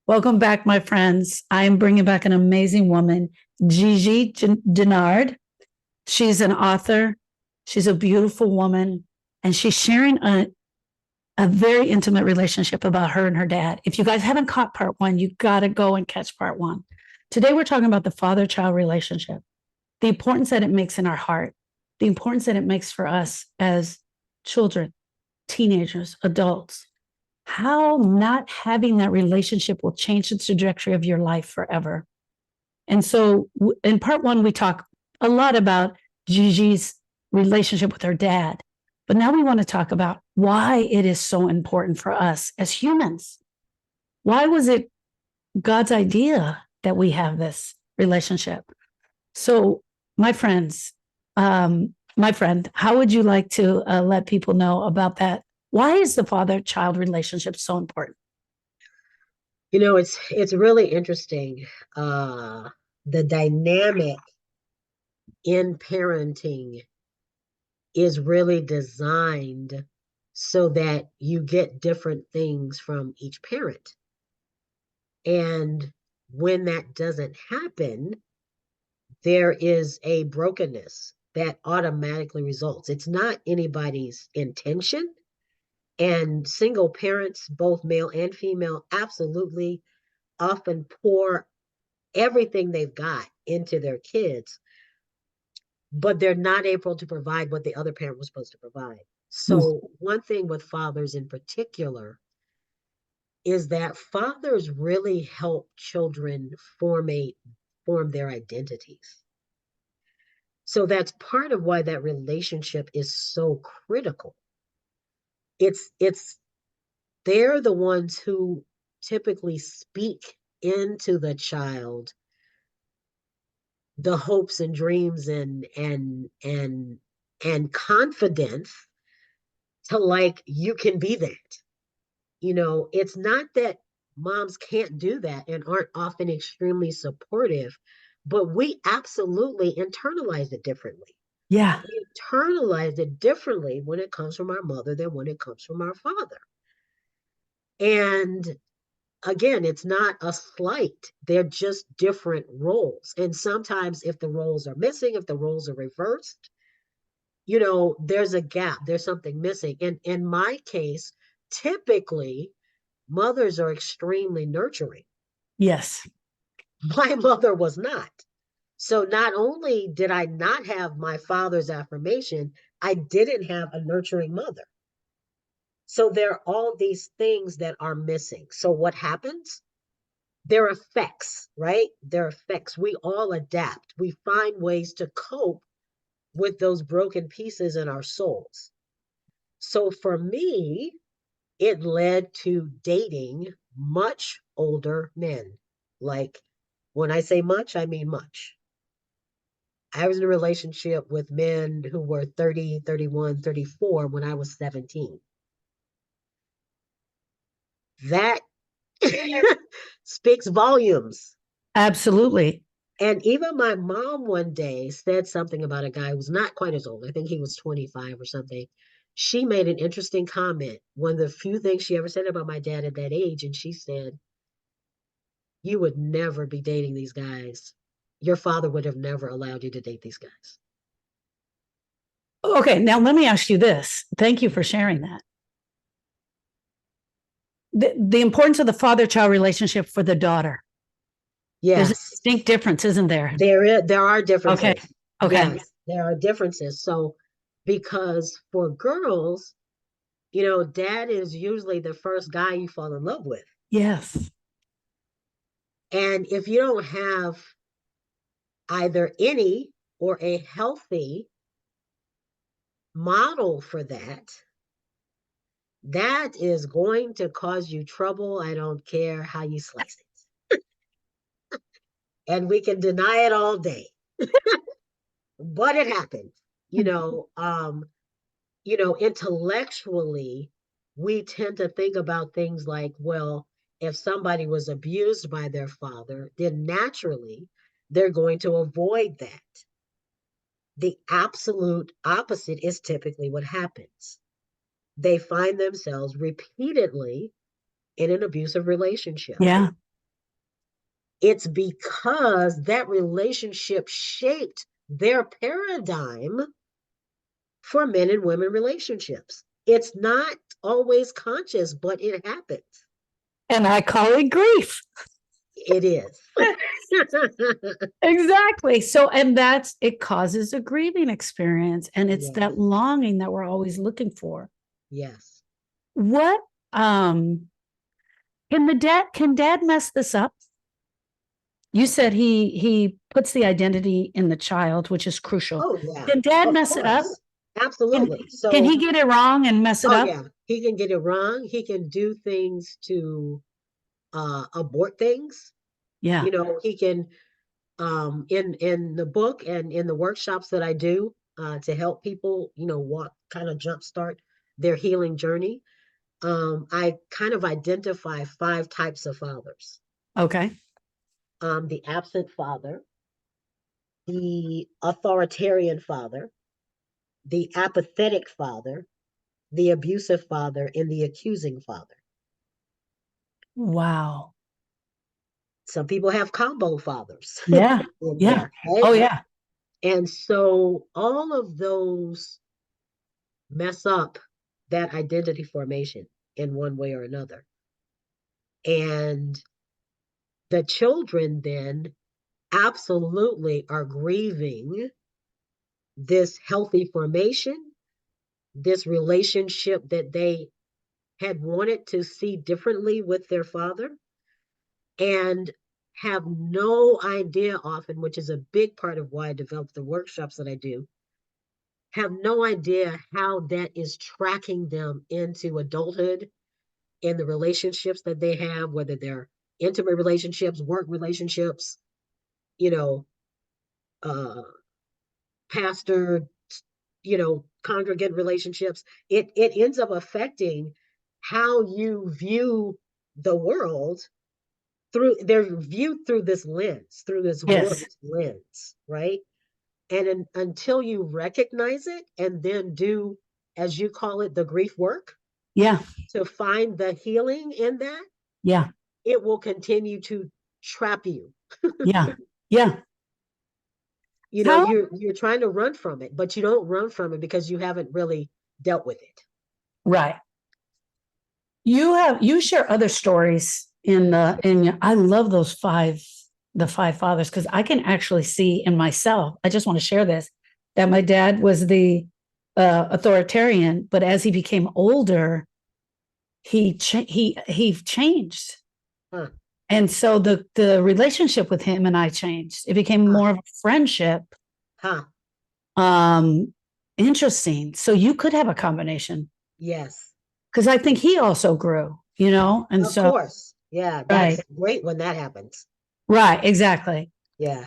Welcome back, my friends. I am bringing back an amazing woman, Gigi Denar. She's an author. She's a beautiful woman, and she's sharing a very intimate relationship about her and her dad. If you guys haven't caught part one, you got to go and catch part one. Today, we're talking about the father-child relationship, the importance that it makes in our heart, the importance that it makes for us as children, teenagers, adults, how not having that relationship will change the trajectory of your life forever. And so in part one, we talk a lot about Gigi's relationship with her dad. But now we want to talk about why it is so important for us as humans. Why was it God's idea that we have this relationship? So, my friends, my friend, how would you like to let people know about that? Why is the father-child relationship so important? It's really interesting. The dynamic in parenting is really designed so that you get different things from each parent. And when that doesn't happen, there is a brokenness that automatically results. It's not anybody's intention. And single parents, both male and female, absolutely often pour everything they've got into their kids, but they're not able to provide what the other parent was supposed to provide. So, one thing with fathers in particular is that fathers really help children form their identities. So that's part of why that relationship is so critical. It's they're the ones who typically speak into the child the hopes and dreams and confidence to, like, you can be that. It's not that moms can't do that and aren't often extremely supportive, but we absolutely internalize it differently. Yeah. We internalize it differently when it comes from our mother than when it comes from our father. And again, it's not a slight. They're just different roles. And sometimes if the roles are missing, if the roles are reversed, there's a gap, there's something missing. And in my case, typically mothers are extremely nurturing. Yes. My mother was not. So not only did I not have my father's affirmation, I didn't have a nurturing mother. So there are all these things that are missing. So what happens? There are effects, right? There are effects. We all adapt. We find ways to cope with those broken pieces in our souls. So for me, it led to dating much older men. Like, when I say much, I mean much. I was in a relationship with men who were 30, 31, 34 when I was 17. That speaks volumes. Absolutely. And even my mom one day said something about a guy who was not quite as old. I think he was 25 or something. She made an interesting comment. One of the few things she ever said about my dad at that age. And she said, "You would never be dating these guys. Your father would have never allowed you to date these guys." Okay, now let me ask you this. Thank you for sharing that. The importance of the father-child relationship for the daughter. There's a Yes, distinct difference, isn't there? there are Okay. differences. Okay. Yes, there are differences. So, because for girls, dad is usually the first guy you fall in love with. Yes. And if you don't have either any or a healthy model for that, that is going to cause you trouble. I don't care how you slice it. And we can deny it all day, but it happens. You know, um, Intellectually, we tend to think about things like, well, if somebody was abused by their father, then naturally they're going to avoid that. The absolute opposite is typically what happens. They find themselves repeatedly in an abusive relationship. Yeah. It's because that relationship shaped their paradigm for men and women relationships. It's not always conscious, but it happens. And I call it grief. It is. Exactly. So, and that's it causes a grieving experience. And it's Yes. that longing that we're always looking for. Yes. What can dad mess this up? You said he puts the identity in the child, which is crucial. Oh, yeah. Can dad Of mess it up? course. Can, Absolutely. can So, he get it wrong and mess it oh, up? yeah, he can get it wrong. He can do things to abort things. Yeah. You know, he can in the book and in the workshops that I do to help people, you know, walk kind of jumpstart their healing journey. I kind of identify 5 types of fathers. Okay. The absent father, the authoritarian father, the apathetic father, the abusive father, and the accusing father. Wow. Some people have combo fathers Yeah. in Yeah. there, right? Oh, yeah. And so all of those mess up that identity formation in one way or another. And the children then absolutely are grieving this healthy formation, this relationship that they had wanted to see differently with their father, and have no idea often, which is a big part of why I developed the workshops that I do, have no idea how that is tracking them into adulthood in the relationships that they have, whether they're intimate relationships, work relationships, you know, uh, pastor, congregant relationships. It ends up affecting how you view the world they're viewed through this lens, through this Yes. warped lens, right? And until you recognize it and then do, as you call it, the grief work Yeah. to find the healing in that, Yeah. it will continue to trap you. Yeah. Yeah. You know, How you're trying to run from it, but you don't run from it because you haven't really dealt with it. right. You share other stories I love those the 5 fathers, because I can actually see in myself. I just want to share this, that my dad was the authoritarian, but as he became older, he changed. Huh, And so the relationship with him and I changed. It became huh, more of a friendship. huh. Um, Interesting. So you could have a combination, Yes, because I think he also grew, and of so course. Yeah, right, that's great when that happens. right, exactly. Yeah.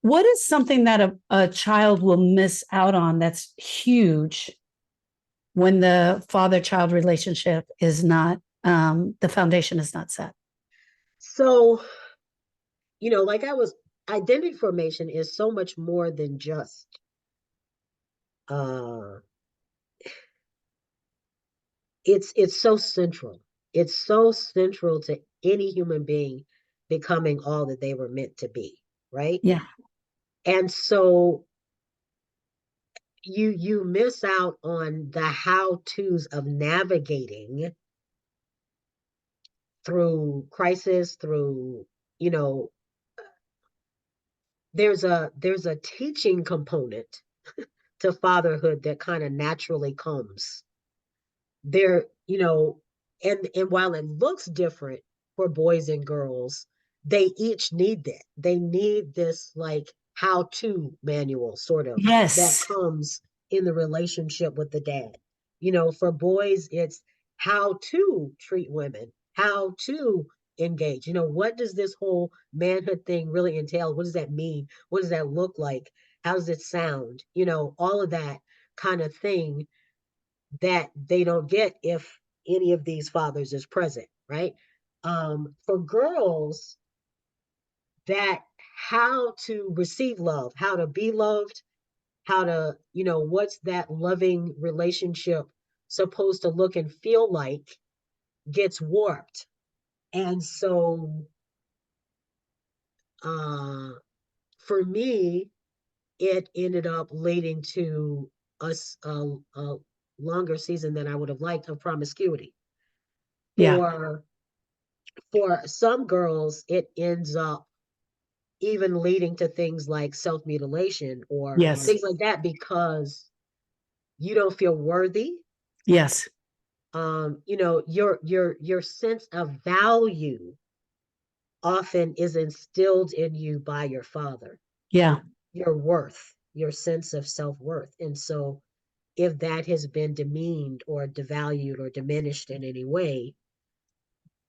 What is something that a child will miss out on that's huge when the father-child relationship is not, the foundation is not set? So, like identity formation is so much more than just uh it's so central. It's so central to any human being becoming all that they were meant to be, right? Yeah. And so you miss out on the how-tos of navigating through crisis, through, you know, there's a teaching component to fatherhood that kind of naturally comes there, and while it looks different for boys and girls, they each need that. They need this like how to manual sort of that Yes. comes in the relationship with the dad. For boys, it's how to treat women, how to engage. What does this whole manhood thing really entail? What does that mean? What does that look like? How does it sound? All of that kind of thing that they don't get if any of these fathers is present, right? For girls, that how to receive love, how to be loved, how to, what's that loving relationship supposed to look and feel like? gets warped. And so for me, it ended up leading to us a longer season than I would have liked of promiscuity. Yeah. For some girls, it ends up even leading to things like self-mutilation or Yes. things like that because you don't feel worthy. Yes. Your sense of value often is instilled in you by your father. Yeah. Your worth, your sense of self-worth. And so if that has been demeaned or devalued or diminished in any way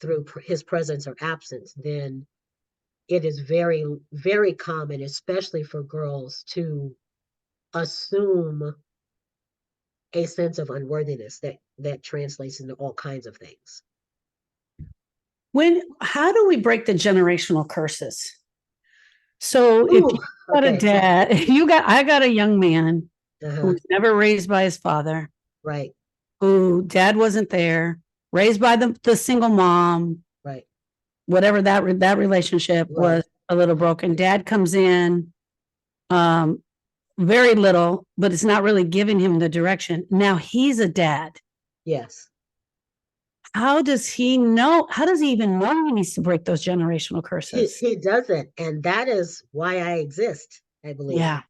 through his presence or absence, then it is very, very common, especially for girls, to assume a sense of unworthiness that translates into all kinds of things. How do we break the generational curses? So if Ooh, you got a okay. dad, I got a young man who Uh-huh. was never raised by his father, Right, who dad wasn't there, raised by the single mom, right, whatever that relationship right. was a little broken. Dad comes in, um, very little, but it's not really giving him the direction. Now he's a dad. Yes. How does he know? How does he even know he needs to break those generational curses? He doesn't. And that is why I exist, I believe. Yeah.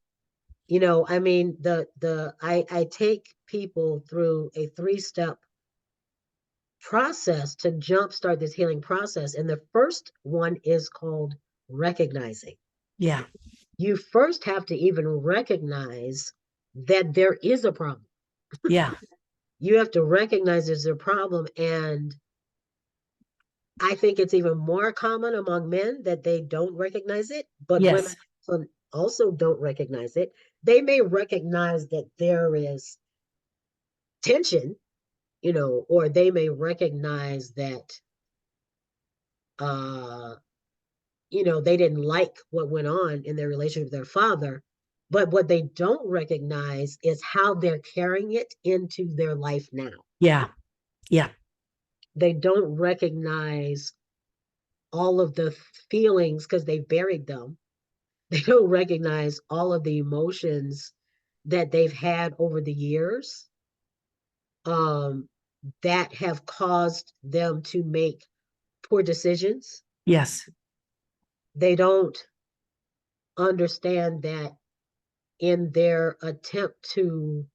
I mean, I take people through a 3-step process to jumpstart this healing process. And the first one is called recognizing. Yeah. You first have to even recognize that there is a problem. Yeah. You have to recognize there's a problem. And I think it's even more common among men that they don't recognize it, but women Yes. also don't recognize it. They may recognize that there is tension, or they may recognize that uh they didn't like what went on in their relationship with their father. But what they don't recognize is how they're carrying it into their life now. Yeah. Yeah. They don't recognize all of the feelings because they've buried them. They don't recognize all of the emotions that they've had over the years, um, that have caused them to make poor decisions. Yes. They don't understand that in their attempt to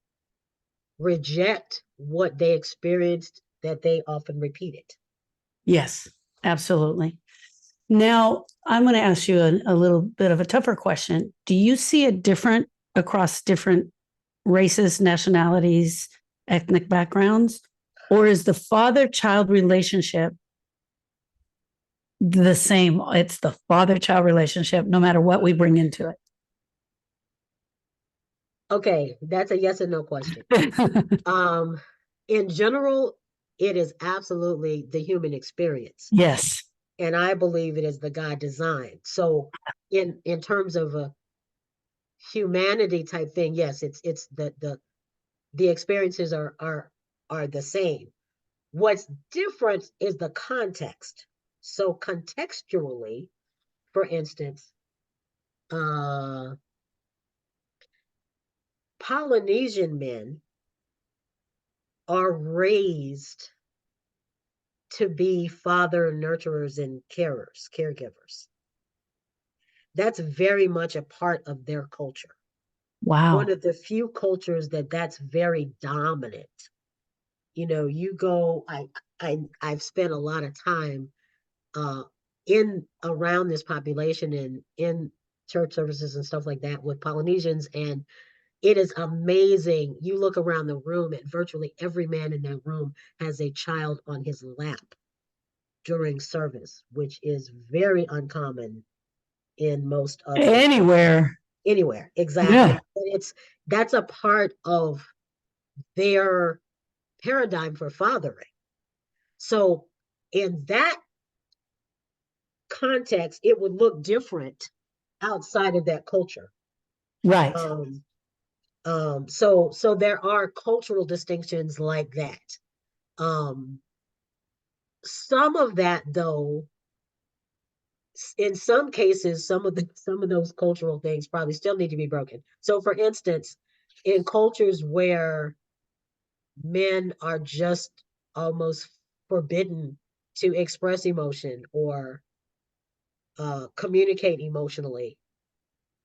reject what they experienced, that they often repeat it. Yes. Absolutely. Now, I'm going to ask you a little bit of a tougher question. Do you see it different across different races, nationalities, ethnic backgrounds? Or is the father child relationship the same? It's the father child relationship, no matter what we bring into Okay, that's a yes and no question. it. Um, in general, it is absolutely the human experience, Yes. and I believe it is the God design. So, in terms of a humanity type thing, yes, it's the experiences are the same. What's different is the context. So contextually, for instance, uh, Polynesian men are raised to be father nurturers and caregivers. That's very much a part of their culture. One Wow. of the few cultures that's very dominant. You go. I've spent a lot of time uh, in around this population and in church services and stuff like that with Polynesians, and it is amazing. You look around the room, and virtually every man in that room has a child on his lap during service, which is very uncommon in most other Anywhere. anywhere. Exactly. Yeah. And that's a part of their paradigm for fathering. So in that context, it would look different outside of that culture. Right. Um, so there are cultural distinctions like that. Um, some of that, though, in some cases, some of those cultural things probably still need to be broken. So, for instance, in cultures where men are just almost forbidden to express emotion or communicate emotionally,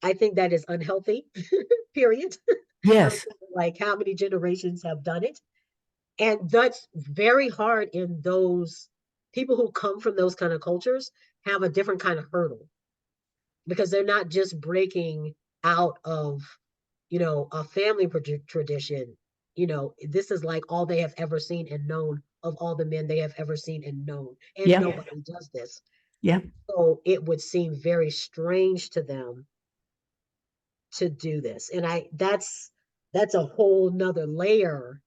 I think that is unhealthy. Period. Yes. Like how many generations have done it, and that's very hard in those people who come from those kind of cultures have a different kind of hurdle because they're not just breaking out of, a family tradition. This is like all they have ever seen and known of all the men they have ever seen and known, and Yeah. nobody does this. Yeah. So it would seem very strange to them to do this. And that's a whole nother layer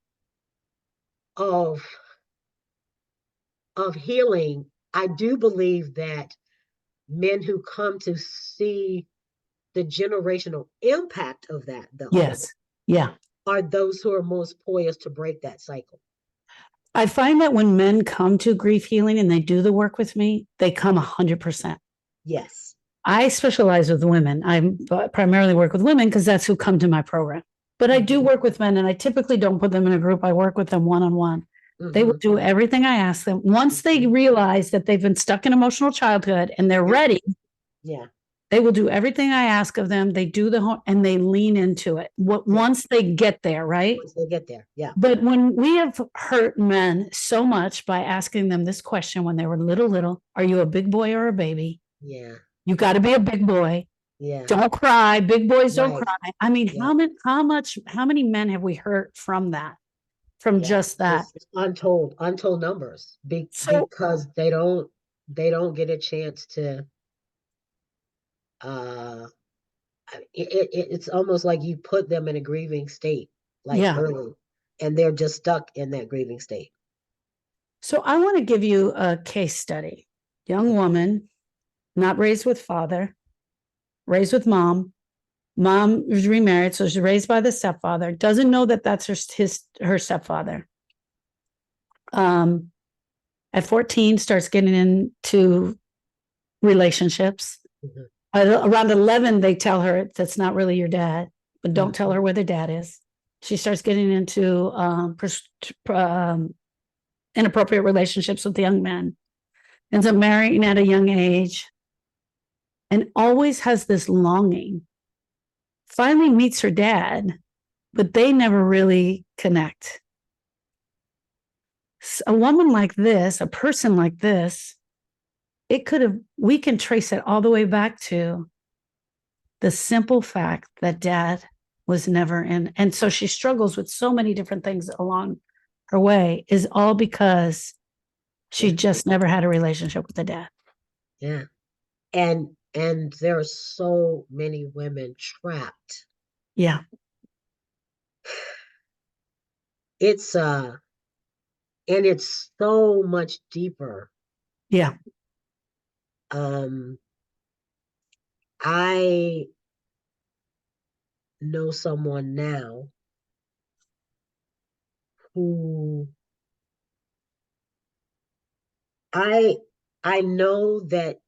of healing. I do believe that men who come to see the generational impact of that, though, Yes. Yeah. are those who are most poised to break that cycle. I find that when men come to grief healing and they do the work with me, they come 100%. Yes. I specialize with women. I primarily work with women because that's who come to my program. But I do Mm-hmm. work with men, and I typically don't put them in a group. I work with them one on one. They will Mm-hmm. do everything I ask them. Once they realize that they've been stuck in emotional childhood and they're Yep. ready, Yeah. they will do everything I ask of them. They do the home and they lean into it. Yeah. Once they get there, right? Once they get there. Yeah. But when we have hurt men so much by asking them this question when they were little, are you a big boy or a baby? Yeah. You got to be a big boy. Yeah. Don't cry. Big boys don't Right. cry. I mean, Yeah. how many men have we hurt from that? From Yeah. just that. It's untold numbers So because they don't get a chance to uh it's almost like you put them in a grieving state like yeah. early, and they're just stuck in that grieving state. So I want to give you a case study. Young Okay. woman, not raised with father, raised with mom. Mom was remarried, so she's raised by the stepfather. Doesn't know that that's her stepfather. Um, at 14, starts getting into relationships. Mhm. Around 11, they tell her that's not really your dad, but don't Mhm. tell her where the dad is. She starts getting into inappropriate relationships with young men, ends up marrying at a young age, and always has this longing. Finally meets her dad, but they never really connect. A woman like this, a person like this, we can trace it all the way back to the simple fact that dad was never in. And so she struggles with so many different things along her way, is all because she Yeah. just never had a relationship with the dad. Yeah. And there are so many women trapped. Yeah. It's and it's so much deeper. Yeah. um I know someone now who I I know that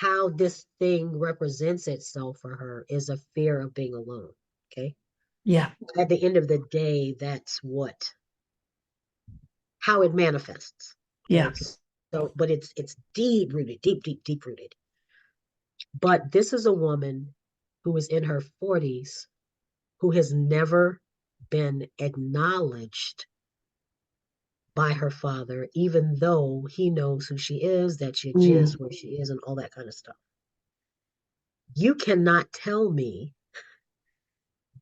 how this thing represents itself for her is a fear of being alone. Okay. Yeah. At the end of the day, that's how it manifests. Yeah. Okay. So, but it's deep rooted, deep rooted. But this is a woman who is in her 40s who has never been acknowledged by her father, even though he knows who she is, that she exists, Mm, where she is, and all that kind of stuff. You cannot tell me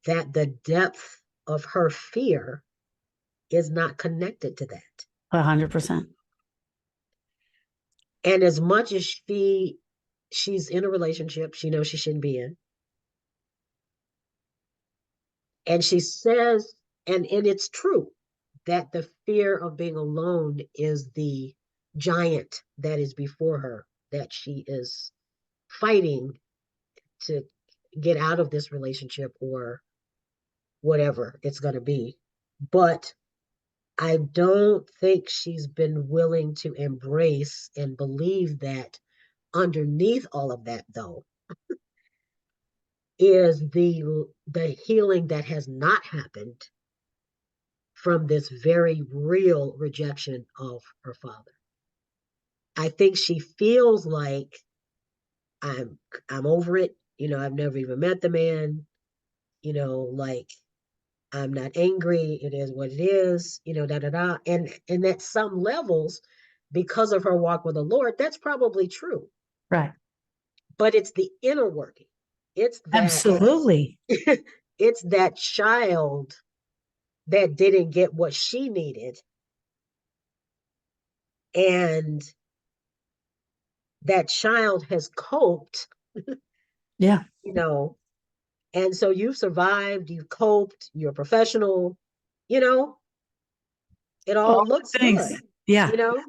that the depth of her fear is not connected to that. 100%. And as much as she's in a relationship she knows she shouldn't be in, and she says, and it's true that the fear of being alone is the giant that is before her, that she is fighting to get out of this relationship or whatever it's going to be. But I don't think she's been willing to embrace and believe that underneath all of that, though, is the healing that has not happened from this very real rejection of her father. I think she feels like I'm I'm over it. I've never even met the man. Like I'm not angry. It is what it is. Da da da. And at some levels, because of her walk with the Lord, that's probably true. Right. But it's the inner working. It's that Absolutely. it's that child that didn't get what she needed, and that child has coped, Yeah. you know, and so you've survived, you've coped, you're a professional, you know, it all All looks the things. good, Yeah. you know?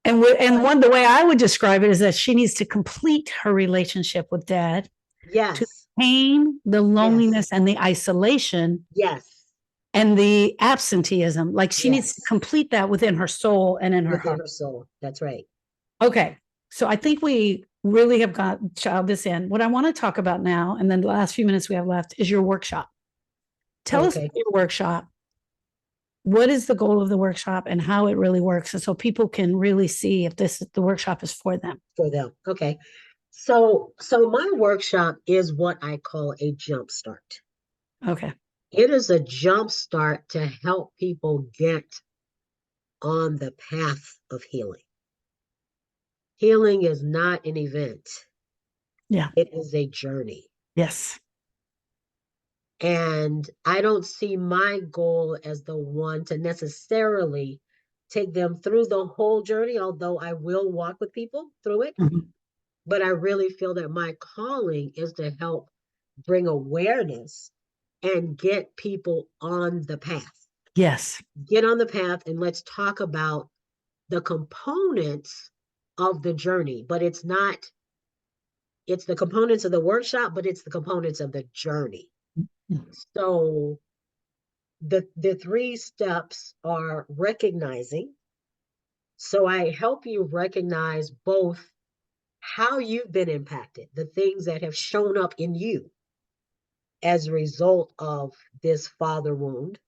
And one the way I would describe it is that she needs to complete her relationship with dad to Yes, pain, the yes, loneliness, and the isolation yes, and the absenteeism. Like she needs to yes, complete that within her soul and in her within heart. her soul. That's right. Okay. So I think we really have got child this in. What I want to talk about now, and then the last few minutes we have left, is your workshop. Tell us Okay, about your workshop. What is the goal of the workshop and how it really works? And so people can really see if the workshop is for them. for them. Okay. So my workshop is what I call a jump start. Okay. It is a jump start to help people get on the path of healing. Healing is not an event, Yeah. it is a journey. Yes. And I don't see my goal as the one to necessarily take them through the whole journey, although I will walk with people through it. Mhm. But I really feel that my calling is to help bring awareness and get people on the path. Yes. Get on the path and let's talk about the components of the journey. But it's the components of the workshop, but it's the components of the journey. So the three steps are recognizing. So I help you recognize both how you've been impacted, the things that have shown up in you as a result of this father wound.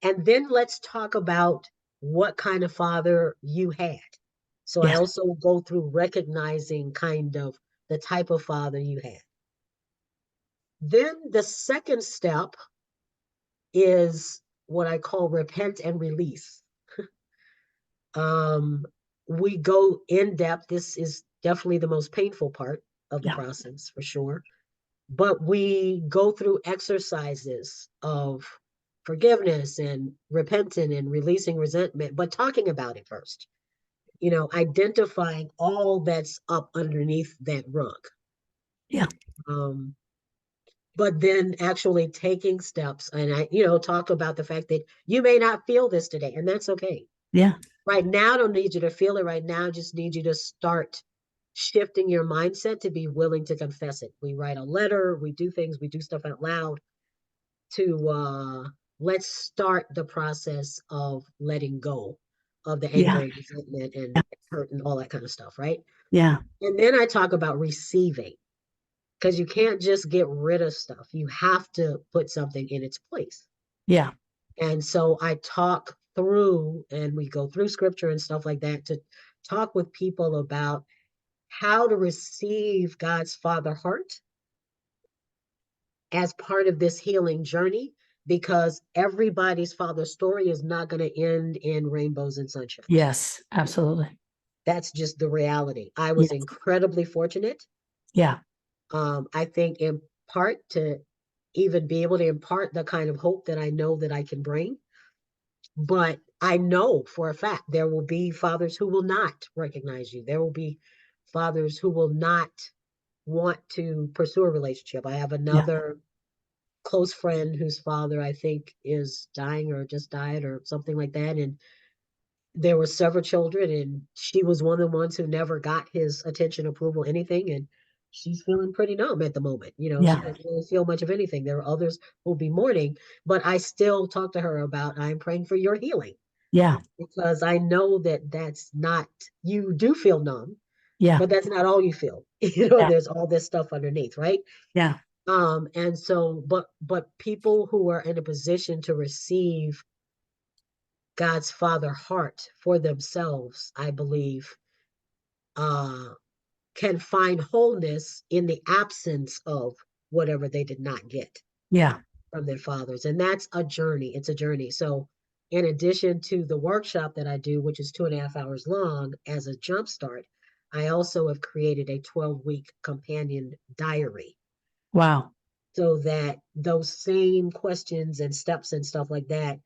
And then let's talk about what kind of father you had. So I Yes. also go through recognizing kind of the type of father you had. Then the second step is what I call repent and release. Um, we go in depth. This is definitely the most painful part of the Yeah. process for sure. But we go through exercises of forgiveness and repenting and releasing resentment, but talking about it first, identifying all that's up underneath that rug. Yeah. Um, but then actually taking steps. And talk about the fact that you may not feel this today, and that's okay. Yeah. Right now, I don't need you to feel it right now. I just need you to start shifting your mindset to be willing to confess it. We write a letter, we do things, we do stuff out loud to let's start the process of letting go of the anger Yeah. and resentment and Yeah. hurt and all that kind of stuff, right? Yeah. And then I talk about receiving because you can't just get rid of stuff. You have to put something in its place. Yeah. And so I talk through and we go through scripture and stuff like that to talk with people about how to receive God's father heart as part of this healing journey because everybody's father story is not going to end in rainbows and sunshine. Yes. Absolutely. That's just the reality. I was Yes. incredibly fortunate. Yeah. I think in part to even be able to impart the kind of hope that I know that I can bring. But I know for a fact there will be fathers who will not recognize you. There will be fathers who will not want to pursue a relationship. I have Yeah. another close friend whose father I think is dying or just died or something like that. And there were several children, and she was one of the ones who never got his attention, approval, anything. And she's feeling pretty numb at the moment. She Yeah. doesn't really feel much of anything. There are others who'll be mourning, but I still talk to her about I'm praying for your healing. Yeah. because I know that that's not, you do feel numb, Yeah. but that's not all you feel. You know, Yeah. there's all this stuff underneath, right? Yeah. And so, but people who are in a position to receive God's father heart for themselves, I believe, uh, can find wholeness in the absence of whatever they did not get Yeah. from their fathers. And that's a journey. It's a journey. So, in addition to the workshop that I do, which is 2.5 hours long as a jumpstart, I also have created a 12-week companion diary Wow. so that those same questions and steps and stuff like that,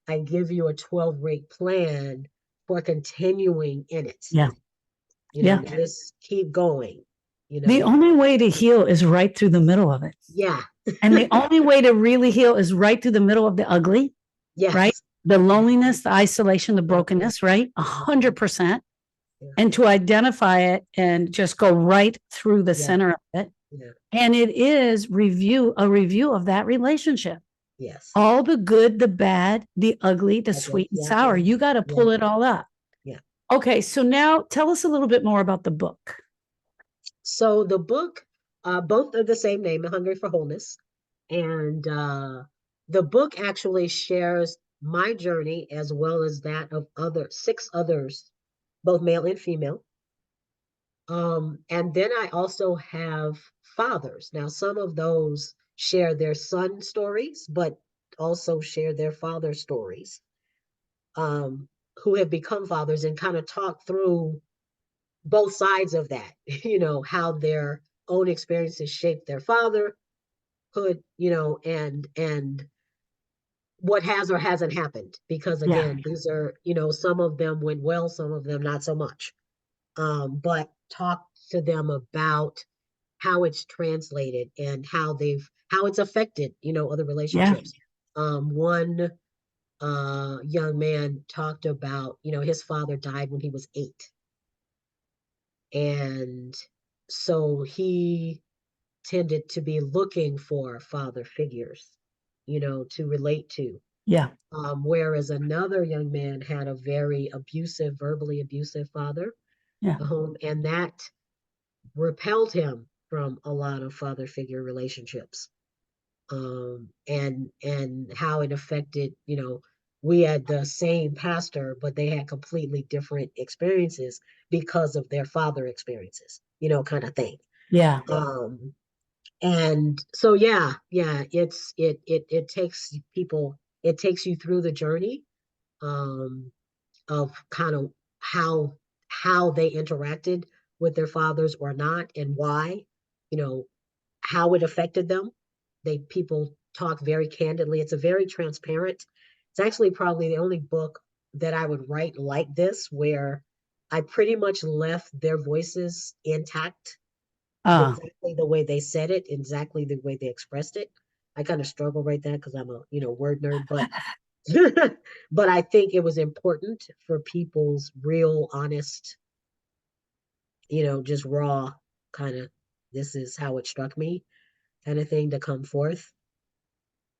I give you a 12-week plan for continuing in it. Yeah. You know, Yeah. just keep going, you The know. only way to heal is right through the middle of it. Yeah. And the only way to really heal is right through the middle of the ugly, right? Yes. The Yeah. loneliness, the isolation, the Yeah. brokenness, right? 100%. Yeah. And to identify it and just go right through the Yeah. center of it. Yeah. And it is a review of that relationship. Yes. All the good, the bad, the ugly, the Ugly. sweet and Yeah. sour. You got to Yeah. pull it all up. Yeah. Okay, so now tell us a little bit more about the book. So the book, both are the same name, Hungry for Wholeness. And the book actually shares my journey as well as that of other 6 others, both male and female. And then I also have fathers. Now, some of those share their son stories, but also share their father stories, who have become fathers and kind of talk through both sides of that, you know, how their own experiences shaped their fatherhood, you know, and what has or hasn't happened. Because Yeah, again, these are, you know, some of them went well, some of them not so much. But talk to them about how it's translated and how it's affected, you know, other yeah, relationships. One young man talked about, you know, his father died when he was 8. And so he tended to be looking for father figures, you know, to relate to. yeah, Whereas another young man had a very abusive, verbally abusive father, yeah, and that repelled him from a lot of father figure relationships. And how it affected, you know, we had the same pastor, but they had completely different experiences because of their father experiences, you know, kind of thing. yeah. Um, and so yeah, it takes people, it takes you through the journey, um, of kind of how they interacted with their fathers or not, and why, you know, how it affected them. People talk very candidly. It's a very transparent. It's actually probably the only book that I would write like this, where I pretty much left their voices intact, Uh, exactly the way they said it, exactly the way they expressed it. I kind of struggle right there because I'm a, you know, word nerd, but but I think it was important for people's real, honest, you know, just raw kind of, this is how it struck me kind of thing to come forth.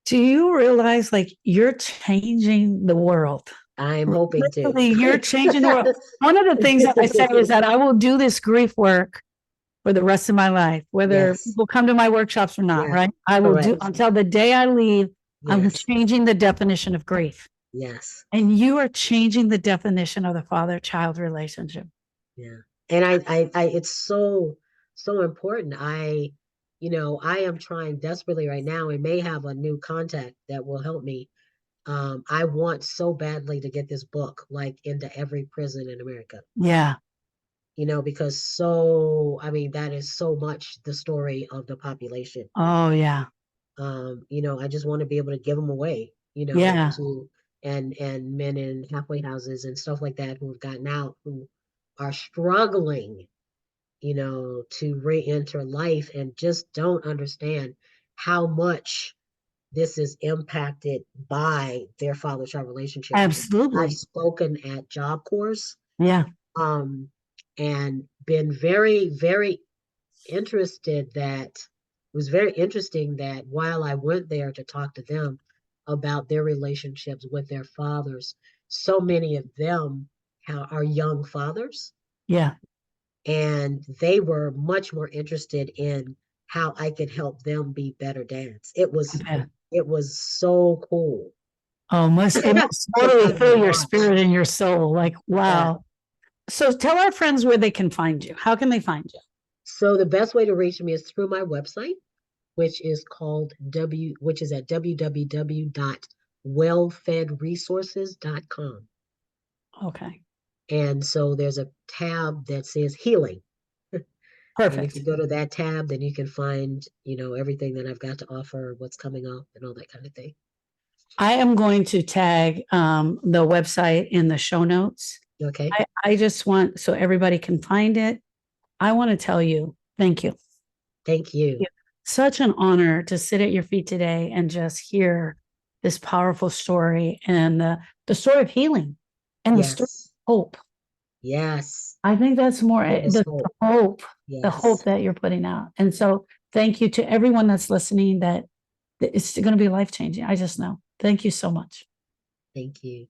do you realize like you're changing the world? I'm hoping to. Literally, you're changing the world. One of the things that I say is that I will do this grief work for the rest of my life, whether Yes, people come to my workshops or not, yeah, right? I will do correct. until the day I leave. I'm Yes, changing the definition of grief. yes, And you are changing the definition of the father child relationship. yeah. And it's so, so important. You know, I am trying desperately right now and may have a new contact that will help me. I want so badly to get this book like into every prison in America, Yeah. you know, because so, I mean, that is so much the story of the population. Oh, yeah. You know, I just want to be able to give them away, you know, Yeah. to and men in halfway houses and stuff like that who have gotten out, who are struggling, you know, to re-enter life and just don't understand how much this is impacted by their father-child relationship. I've Absolutely. spoken at Job Corps, Yeah. um, and been very, very interested that it was very interesting that while I went there to talk to them about their relationships with their fathers, so many of them are young fathers, Yeah. and they were much more interested in how I could help them be better dads. Yeah. It was so cool Oh, it must to totally kind of fill your watch. spirit and your soul. Like, Yeah. wow. So tell our friends where they can find you. How can they find you? So the best way to reach me is through my website, which is at www.wellfedresources.com. Okay. And so there's a tab that says healing. And if you Perfect. go to that tab, then you can find, everything that I've got to offer, what's coming up, and all that kind of thing. I am going to tag the website in the show notes. Okay. I just want so everybody can find it. I want to tell you, thank you. Thank you. Such an honor to sit at your feet today and just hear this powerful story and the story of healing and the story Yes. of hope. Yes. I think that's more There is the hope. the hope Yes. that you're putting out. And so thank you to everyone that's listening that it's going to be life changing. I just know. Thank you so much. Thank you.